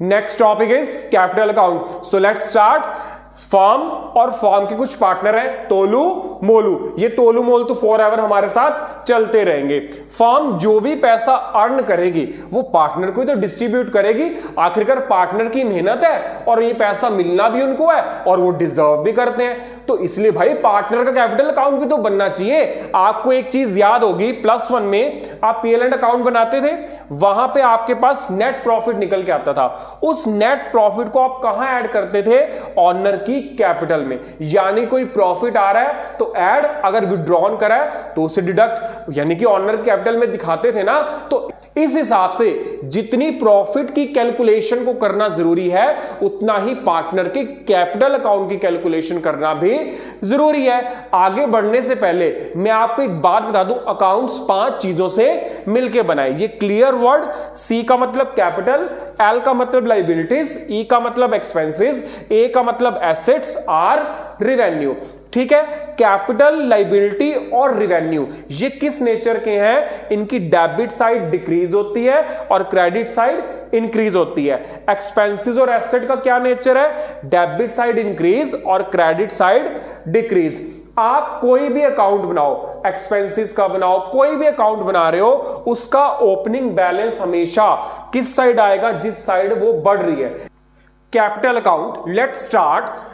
Next topic is capital account. So let's start. Firm और firm के कुछ partner हैं, तोलू मोलू। ये तोलू मोलू तो फॉर एवर हमारे साथ चलते रहेंगे। फर्म जो भी पैसा अर्न करेगी वो पार्टनर को ही तो डिस्ट्रीब्यूट करेगी। आखिरकार पार्टनर की मेहनत है और ये पैसा मिलना भी उनको है और वो डिजर्व भी करते हैं। तो इसलिए भाई पार्टनर का कैपिटल अकाउंट भी तो बनना चाहिए। आपको एक चीज याद होगी, +1 में आप P&L अकाउंट बनाते थे, वहां पे आपके पास नेट प्रॉफिट निकल के आता था। उस नेट प्रॉफिट को आप कहां ऐड करते थे? ऑनर की कैपिटल में। यानी कोई प्रॉफिट आ रहा है तो ऐड, अगर विड्रॉन करा है तो उसे डिडक्ट, यानी कि ऑनर कैपिटल में दिखाते थे ना। तो इस हिसाब से जितनी प्रॉफिट की कैलकुलेशन को करना जरूरी है उतना ही पार्टनर के कैपिटल अकाउंट की कैलकुलेशन करना भी जरूरी है। आगे बढ़ने से पहले मैं आपको एक बात बता दूं, अकाउंट्स 5 चीजों से मिलकर बनाए। ये क्लियर वर्ड, C का मतलब कैपिटल, L का मतलब लायबिलिटीज, E का मतलब एक्सपेंसेस, A का मतलब एसेट्स, R रिवेन्यू। ठीक है, कैपिटल, लायबिलिटी और रिवेन्यू ये किस नेचर के हैं? इनकी डेबिट साइड डिक्रीज होती है और क्रेडिट साइड इंक्रीज होती है। एक्सपेंसेस और एसेट का क्या नेचर है? डेबिट साइड इंक्रीज और क्रेडिट साइड डिक्रीज। आप कोई भी अकाउंट बनाओ, एक्सपेंसेस का बनाओ, कोई भी अकाउंट बना रहे हो, उसका ओपनिंग बैलेंस हमेशा किस साइड आएगा? जिस साइड वो बढ़ रही है। Capital account, let's start.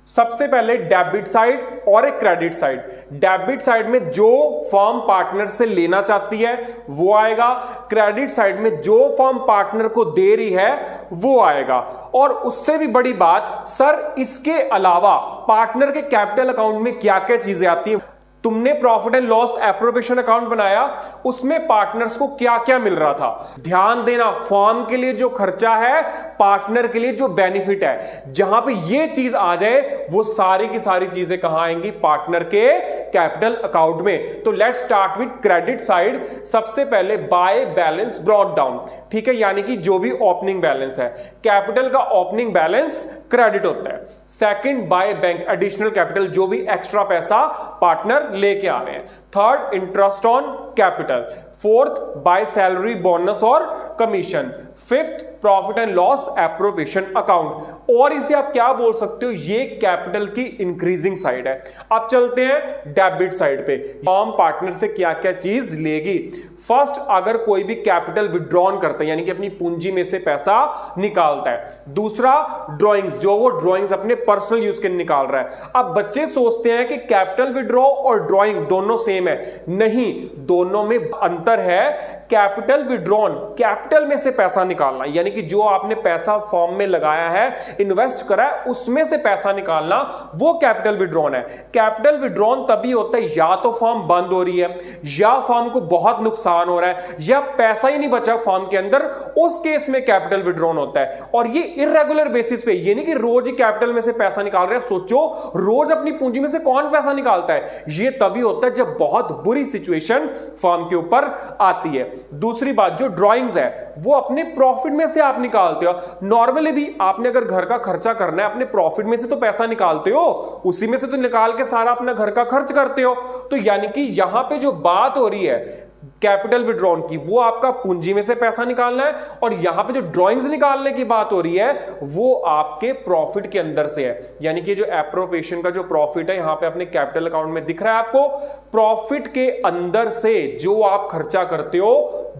सबसे पहले डेबिट साइड और एक क्रेडिट साइड। डेबिट साइड में जो फर्म पार्टनर से लेना चाहती है वो आएगा, क्रेडिट साइड में जो फर्म पार्टनर को दे रही है वो आएगा। और उससे भी बड़ी बात, सर इसके अलावा पार्टनर के कैपिटल अकाउंट में क्या क्या चीजें आती है? तुमने profit and loss appropriation account बनाया, उसमें पार्टनर्स को क्या क्या मिल रहा था? ध्यान देना, फर्म के लिए जो खर्चा है, पार्टनर के लिए जो बेनिफिट है, जहां पे ये चीज आ जाए वो सारी की सारी चीजें कहां आएंगी? पार्टनर के कैपिटल अकाउंट में। तो let's start with credit side. सबसे पहले बाय बैलेंस ब्रॉट डाउन, ठीक है, यानी कि जो भी ओपनिंग बैलेंस है, कैपिटल का ओपनिंग बैलेंस क्रेडिट होता है। Second, by bank additional capital, जो भी एक्स्ट्रा पैसा पार्टनर लेके आ रहे हैं। Third, interest on capital. Fourth, by salary, bonus और commission. Fifth, profit and loss appropriation account. और इसे आप क्या बोल सकते हो? ये कैपिटल की इंक्रीजिंग साइड है। अब चलते हैं डेबिट साइड पे। फर्म पार्टनर से क्या क्या चीज लेगी? फर्स्ट, अगर कोई भी कैपिटल विड्रॉन करता है, यानी कि अपनी पूंजी में से पैसा निकालता है। दूसरा, ड्रॉइंग्स, जो वो ड्रॉइंग्स अपने पर्सनल यूज के निकाल रहा है। अब बच्चे सोचते हैं कि कैपिटल विड्रॉ और ड्रॉइंग दोनों सेम है। नहीं, दोनों में अंतर है। कैपिटल विड्रॉन, कैपिटल में से पैसा निकालना, यानी कि जो आपने पैसा फॉर्म में लगाया है, इन्वेस्ट करा है, उसमें से पैसा निकालना, वो कैपिटल विड्रॉन है। कैपिटल विड्रॉन तभी होता है या तो फॉर्म बंद हो रही है, या फॉर्म को बहुत नुकसान हो रहा है, या पैसा ही नहीं बचा फॉर्म के अंदर, उस केस में कैपिटल विड्रॉन होता है। और ये इर्रेगुलर बेसिस पे, ये नहीं कि रोज ही कैपिटल में से पैसा निकाल रहे हैं। सोचो, रोज अपनी पूंजी में से कौन पैसा निकालता है? ये तभी होता है जब बहुत बुरी सिचुएशन फॉर्म के ऊपर आती है। दूसरी बात, जो ड्रॉइंग्स है वो अपने प्रॉफिट में से आप निकालते हो। नॉर्मली भी आपने अगर घर का खर्चा करना है, अपने प्रॉफिट में से तो पैसा निकालते हो, उसी में से तो निकाल के सारा अपना घर का खर्च करते हो। तो यानी कि यहां पे जो बात हो रही है कैपिटल विड्रॉन की, वो आपका पूंजी में से पैसा निकालना है, और यहां पे जो ड्रॉइंग्स निकालने की बात हो रही है वो आपके प्रॉफिट के अंदर से है। यानी कि जो एप्रोप्रिएशन का जो प्रॉफिट है यहां पे अपने कैपिटल अकाउंट में दिख रहा है आपको, प्रॉफिट के अंदर से जो आप खर्चा करते हो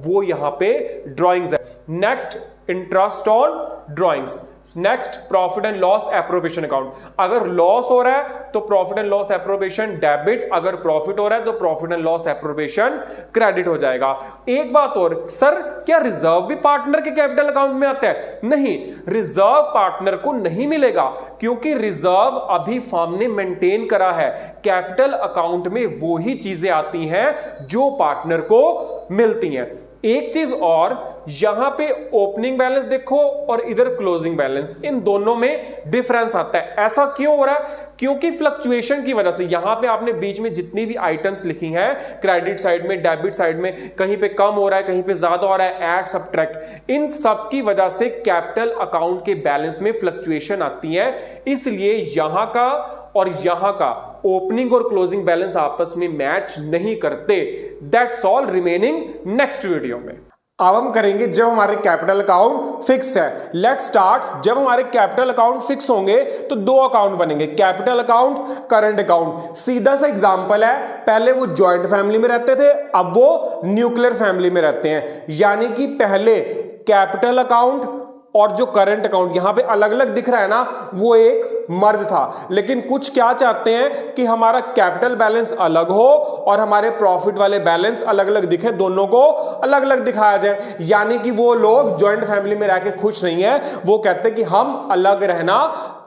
वो यहां पे ड्रॉइंग्स है। Next, interest on drawings. Next, profit and loss appropriation account. अगर लॉस हो रहा है तो profit and loss appropriation debit, अगर प्रॉफिट हो रहा है तो profit and loss appropriation credit हो जाएगा। एक बात और, सर क्या रिजर्व भी पार्टनर के कैपिटल अकाउंट में आता है? नहीं, रिजर्व पार्टनर को नहीं मिलेगा, क्योंकि रिजर्व अभी फर्म ने मेंटेन करा है। कैपिटल अकाउंट में वो ही चीजें आती हैं जो पार्टनर को मिलती हैं। एक चीज और, यहां पे ओपनिंग बैलेंस देखो और इधर क्लोजिंग बैलेंस, इन दोनों में डिफरेंस आता है। ऐसा क्यों हो रहा है? क्योंकि फ्लक्चुएशन की वजह से। यहां पे आपने बीच में जितनी भी आइटम्स लिखी हैं, क्रेडिट साइड में, डेबिट साइड में, कहीं पे कम हो रहा है, कहीं पे ज्यादा हो रहा है, ऐड सब्ट्रैक्ट, इन सब की वजह से कैपिटल अकाउंट के बैलेंस में फ्लक्चुएशन आती है। इसलिए यहां का और यहां का ओपनिंग और क्लोजिंग बैलेंस आपस में मैच नहीं करते। That's all, remaining next video में। अब हम करेंगे जब हमारे कैपिटल अकाउंट फिक्स है। Let's start. जब हमारे कैपिटल अकाउंट फिक्स होंगे तो दो अकाउंट बनेंगे, कैपिटल अकाउंट, करंट अकाउंट। सीधा सा एग्जांपल है, पहले वो जॉइंट फैमिली में रहते थे, अब वो न्यूक्लियर फैमिली में रहते हैं। यानी कि पहले कैपिटल अकाउंट और जो करंट अकाउंट यहां पे अलग अलग दिख रहा है ना, वो एक मर्ज था। लेकिन कुछ क्या चाहते हैं कि हमारा कैपिटल बैलेंस अलग हो और हमारे प्रॉफिट वाले बैलेंस अलग अलग दिखे, दोनों को अलग अलग दिखाया जाए। यानी कि वो लोग जॉइंट फैमिली में रह के खुश नहीं है, वो कहते हैं कि हम अलग रहना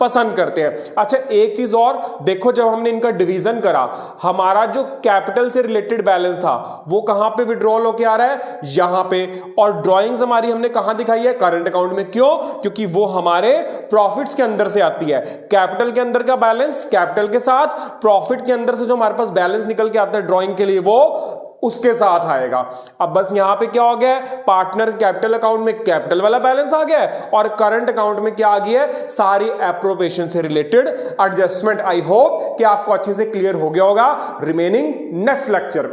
पसंद करते हैं। अच्छा, एक चीज और देखो, जब हमने इनका डिवीजन करा, हमारा जो कैपिटल से रिलेटेड बैलेंस था वो कहां पे विड्रॉल होके आ रहा है, यहां पे। और ड्रॉइंग्स हमारी हमने कहां दिखाई है, करंट अकाउंट में। क्यों? क्योंकि वो हमारे प्रॉफिट्स के अंदर से आती है। कैपिटल के अंदर का बैलेंस कैपिटल के साथ, प्रॉफिट के अंदर से जो हमारे पास बैलेंस निकल के आता है ड्राइंग के लिए, वो उसके साथ आएगा। अब बस यहां पे क्या हो गया, पार्टनर कैपिटल अकाउंट में कैपिटल वाला बैलेंस आ गया और करंट अकाउंट में क्या आ गया, सारी एप्रोप्रिएशन से रिलेटेड एडजस्टमेंट। आई होप कि आपको अच्छे से क्लियर हो गया होगा। Remaining next lecture.